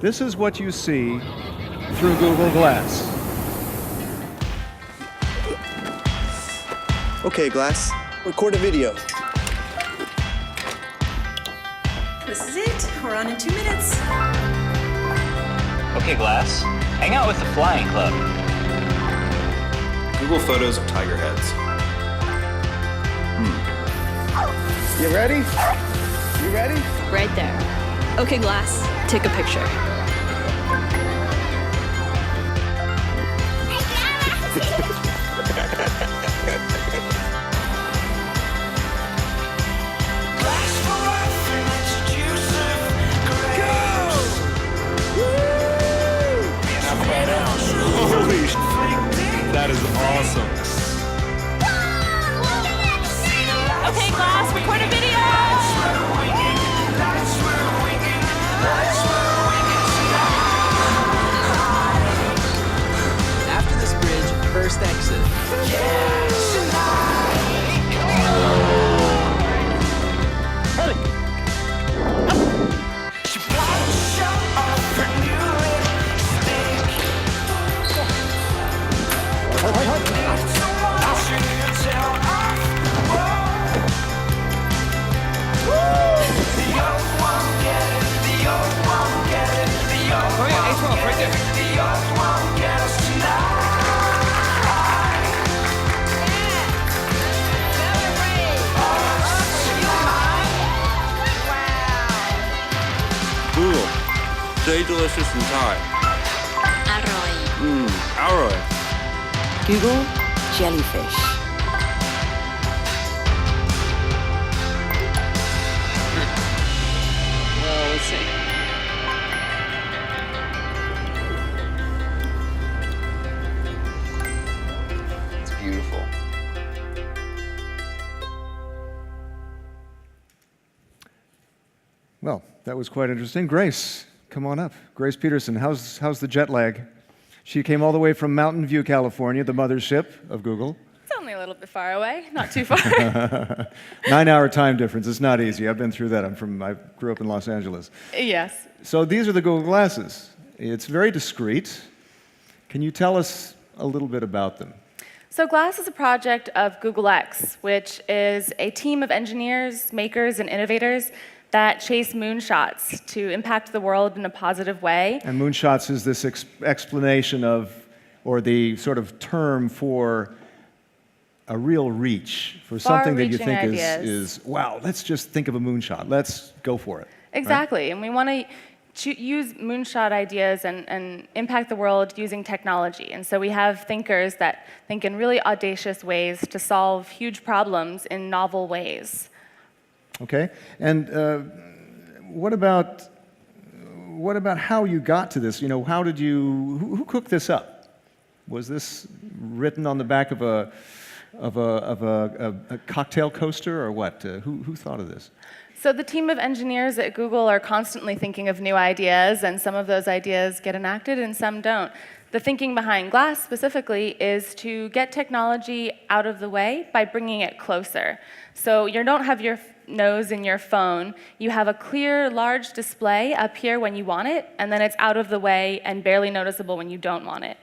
This is what you see through Google Glass. Okay, Glass, record a video. This is it. We're on in 2 minutes. Okay, Glass, hang out with the Flying Club. Google photos of tiger heads. You ready? You ready? Right there. Okay, Glass, take a picture. Holy sh**. That is awesome. Okay, Glass, record a video! After this bridge, first exit. Oh yeah, A12, right there. Google. Stay delicious and Thai. Arroy. Alroy. Google jellyfish. Well, let's see. It's beautiful. Well, that was quite interesting. Grace, come on up. Grace Peterson, how's the jet lag? She came all the way from Mountain View, California, the mothership of Google. It's only a little bit far away, not too far. 9-hour time difference. It's not easy. I've been through that. I grew up in Los Angeles. Yes. So these are the Google Glasses. It's very discreet. Can you tell us a little bit about them? So Glass is a project of Google X, which is a team of engineers, makers, and innovators that chase moonshots to impact the world in a positive way. And moonshots is this explanation of, or the sort of term for a real reach, for something that you think Far-reaching is, wow, let's just think of a moonshot. Let's go for it. Exactly, and we want to use moonshot ideas and impact the world using technology. And so we have thinkers that think in really audacious ways to solve huge problems in novel ways. Okay, and what about how you got to this? You know, how did you? Who cooked this up? Was this written on the back of a cocktail coaster, or what? Who thought of this? So the team of engineers at Google are constantly thinking of new ideas, and some of those ideas get enacted and some don't. The thinking behind Glass specifically is to get technology out of the way by bringing it closer. So you don't have your nose in your phone. You have a clear, large display up here when you want it, and then it's out of the way and barely noticeable when you don't want it.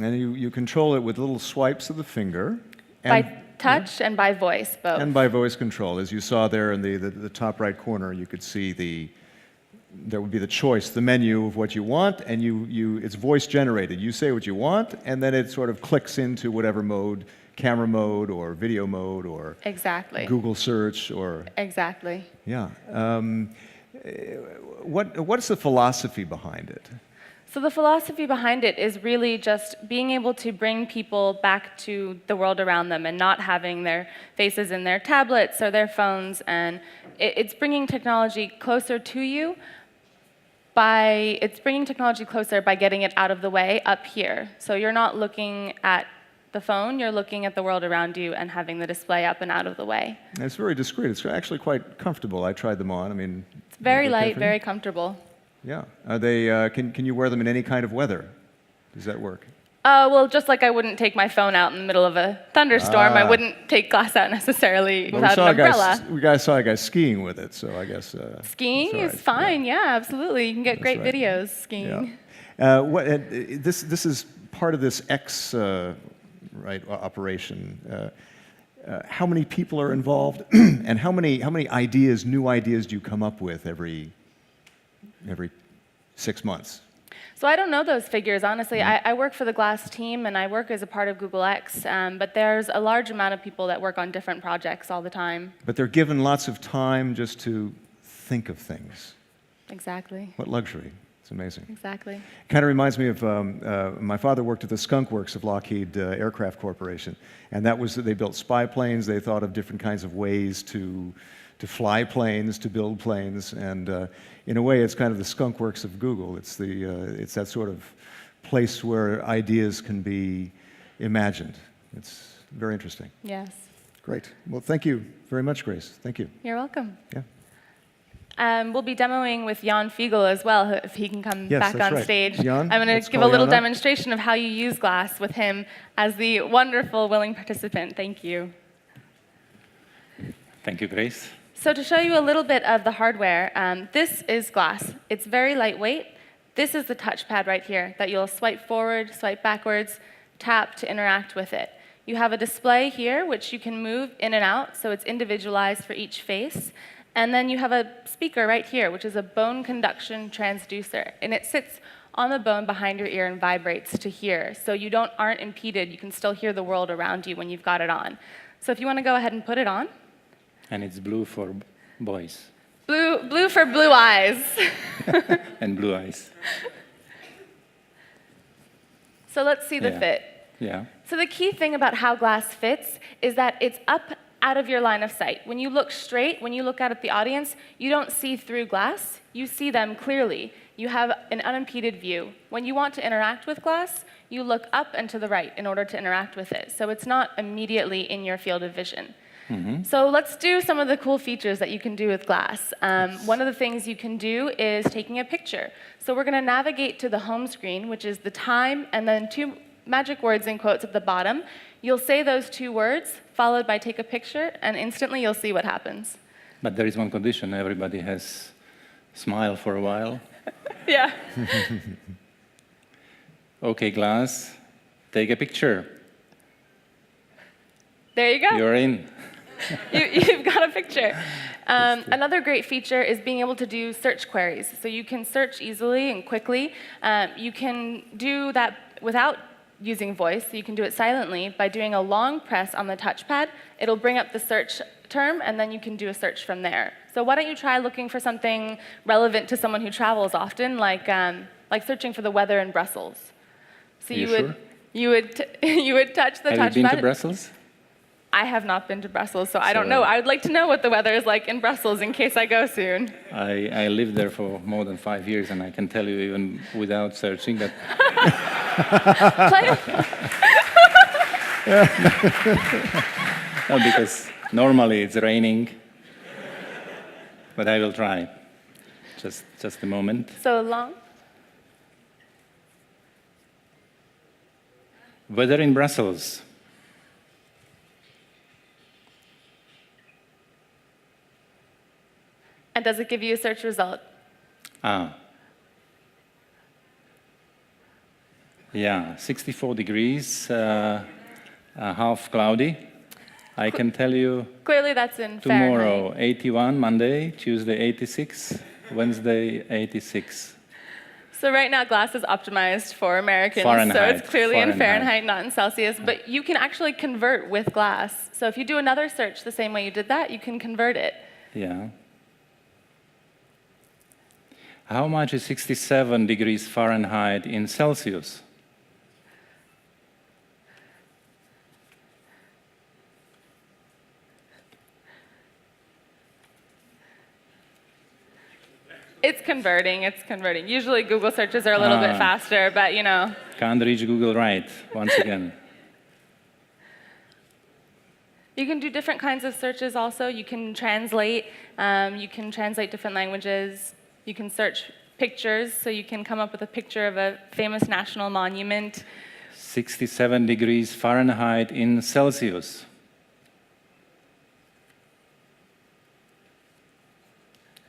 And you control it with little swipes of the finger. By touch and by voice, both. And by voice control. As you saw there in the top right corner, you could see there would be the choice, the menu of what you want, and it's voice generated. You say what you want, and then it sort of clicks into whatever mode, camera mode or video mode or Exactly. Google search or... Exactly. Yeah. What's the philosophy behind it? So the philosophy behind it is really just being able to bring people back to the world around them and not having their faces in their tablets or their phones. And it's bringing technology closer to you by getting it out of the way up here. So you're not looking at the phone, you're looking at the world around you and having the display up and out of the way. And it's very discreet. It's actually quite comfortable. I tried them on. I mean, it's very light, very comfortable. Yeah. Are they? Can you wear them in any kind of weather? Does that work? Well, just like I wouldn't take my phone out in the middle of a thunderstorm, I wouldn't take glass out necessarily Well, without an umbrella. We guys saw a guy skiing with it, so I guess Skiing it's all is right. fine, yeah, absolutely. You can get great right. videos skiing. Yeah. This is part of this X operation. How many people are involved, and how many new ideas do you come up with every 6 months? So I don't know those figures, honestly. I work for the Glass team, and I work as a part of Google X, but there's a large amount of people that work on different projects all the time. But they're given lots of time just to think of things. Exactly. What luxury. It's amazing. Exactly. Kind of reminds me of my father worked at the Skunk Works of Lockheed Aircraft Corporation, and they built spy planes. They thought of different kinds of ways to fly planes, to build planes, and in a way, it's kind of the Skunk Works of Google. It's that sort of place where ideas can be imagined. It's very interesting. Yes. Great. Well, thank you very much, Grace. Thank you. You're welcome. Yeah. We'll be demoing with Jan Fiegel as well, if he can come Yes, back that's on right. stage. Jan, I'm going let's to give call a little Jan up. demonstration of how you use glass with him as the wonderful, willing participant. Thank you. Thank you, Grace. So to show you a little bit of the hardware, this is glass. It's very lightweight. This is the touchpad right here that you'll swipe forward, swipe backwards, tap to interact with it. You have a display here, which you can move in and out, so it's individualized for each face. And then you have a speaker right here, which is a bone conduction transducer. And it sits on the bone behind your ear and vibrates to hear. So you aren't impeded. You can still hear the world around you when you've got it on. So if you want to go ahead and put it on. And it's blue for boys. Blue for blue eyes. And blue eyes. So let's see the Yeah. fit. Yeah. So the key thing about how glass fits is that it's up out of your line of sight. When you look straight, when you look out at the audience, you don't see through glass. You see them clearly. You have an unimpeded view. When you want to interact with glass, you look up and to the right in order to interact with it. So it's not immediately in your field of vision. So let's do some of the cool features that you can do with glass. One of the things you can do is taking a picture. So we're going to navigate to the home screen, which is the time, and then 2 magic words in quotes at the bottom. You'll say those 2 words, followed by take a picture, and instantly you'll see what happens. But there is one condition. Everybody has smile for a while. Yeah. Okay, Glass, take a picture. There you go. You're in. You've got a picture. Another great feature is being able to do search queries. So you can search easily and quickly. You can do that without using voice. So you can do it silently by doing a long press on the touchpad. It'll bring up the search term, and then you can do a search from there. So why don't you try looking for something relevant to someone who travels often, like searching for the weather in Brussels. So Are you sure? you would touch the touchpad. Have you been to Brussels? I have not been to Brussels, so I don't know. I would like to know what the weather is like in Brussels in case I go soon. I lived there for more than 5 years, and I can tell you, even without searching, that no, because normally it's raining. But I will try. Just a moment. So long. Weather in Brussels. And does it give you a search result? Yeah, 64 degrees, half cloudy. I can tell you Clearly that's in tomorrow, Fahrenheit. 81, Monday, Tuesday, 86, Wednesday, 86. So right now, glass is optimized for Americans, so Fahrenheit, it's clearly in Fahrenheit. Fahrenheit, not in Celsius. But you can actually convert with glass. So if you do another search the same way you did that, you can convert it. Yeah. How much is 67 degrees Fahrenheit in Celsius? It's converting, it's converting. Usually Google searches are a little bit faster, but you know. Can't reach Google right, once again. You can do different kinds of searches also. You can translate different languages. You can search pictures, so you can come up with a picture of a famous national monument. 67 degrees Fahrenheit in Celsius.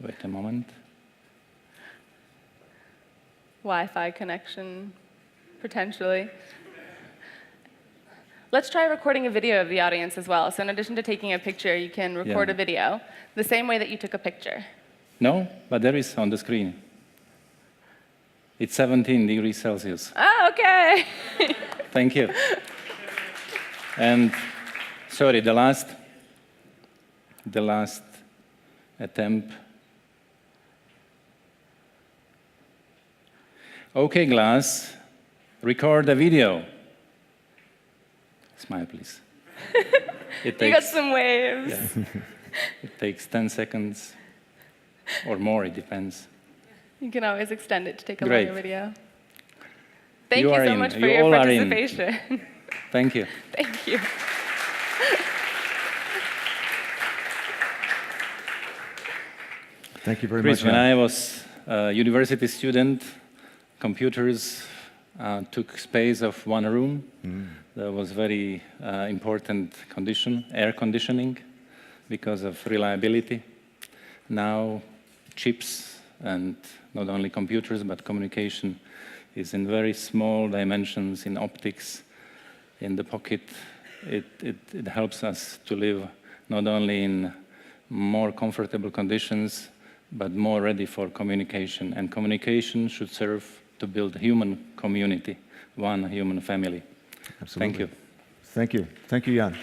Wait a moment. Wi-Fi connection, potentially. Let's try recording a video of the audience as well. So in addition to taking a picture, you can record Yeah. a video the same way that you took a picture. No, but there is on the screen. It's 17 degrees Celsius. Oh, okay. Thank you. And sorry, the last attempt. Okay, glass, record a video. Smile, please. It You got some waves. yeah. It takes 10 seconds or more, it depends. You can always extend it to take a Great. longer video. Thank You you are so in. much for You your all are in. participation. Thank you. Thank you. Thank you very Chris, much. when Jan. I was a university student, computers took space of one room. That was very important condition, air conditioning, because of reliability. Now, chips and not only computers, but communication is in very small dimensions, in optics, in the pocket. It helps us to live not only in more comfortable conditions, but more ready for communication. And communication should serve to build human community, one human family. Absolutely. Thank you. Thank you. Thank you, Jan.